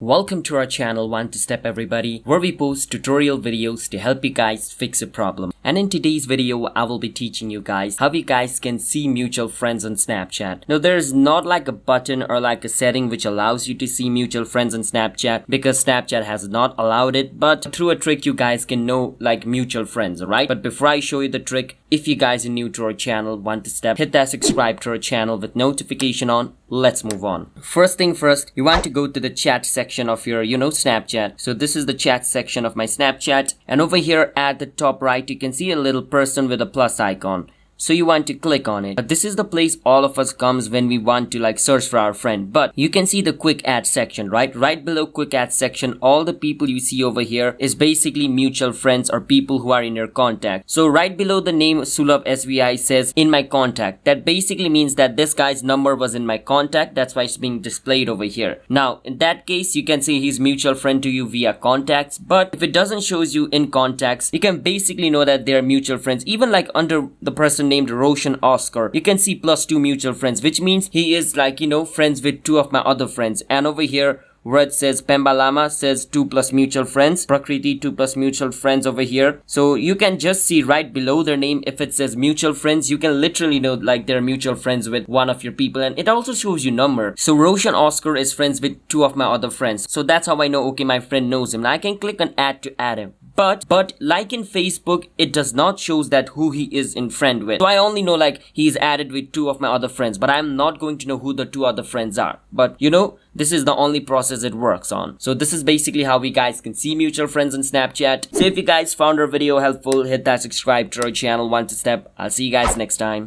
Welcome to our channel One to Step everybody, where we post tutorial videos to help you guys fix a problem. And in today's video, I will be teaching you guys how you guys can see mutual friends on Snapchat. Now there is not like a button or like a setting which allows you to see mutual friends on Snapchat because Snapchat has not allowed it, but through a trick you guys can know like mutual friends, alright? But before I show you the trick, if you guys are new to our channel One to Step, hit that subscribe to our channel with notification on. Let's move on. First thing first, you want to go to the chat section of your Snapchat. So this is the chat section of my Snapchat, and over here at the top right you can see a little person with a plus icon. So you want to click on it. But this is the place all of us comes when we want to like search for our friend. But you can see the quick add section, right? Right below quick add section, all the people you see over here is basically mutual friends or people who are in your contact. So right below the name Sulabh SVI says in my contact. That basically means that this guy's number was in my contact. That's why it's being displayed over here. Now in that case, you can see he's mutual friend to you via contacts. But if it doesn't shows you in contacts, you can basically know that they're mutual friends. Even like under the person named Roshan Oscar, you can see +2 mutual friends, which means he is like friends with 2 of my other friends. And over here where it says Pemba Lama says 2+ mutual friends, Prakriti 2+ mutual friends over here. So you can just see right below their name, if it says mutual friends, you can literally know like they're mutual friends with one of your people, and it also shows you number. So Roshan Oscar is friends with 2 of my other friends. So that's how I know, okay, my friend knows him. Now I can click on add to add him. But like in Facebook, it does not shows that who he is in friend with. So I only know like he's added with 2 of my other friends, but I'm not going to know who the 2 other friends are. But this is the only process it works on. So this is basically how we guys can see mutual friends on Snapchat. So if you guys found our video helpful, hit that subscribe to our channel One to Step. I'll see you guys next time.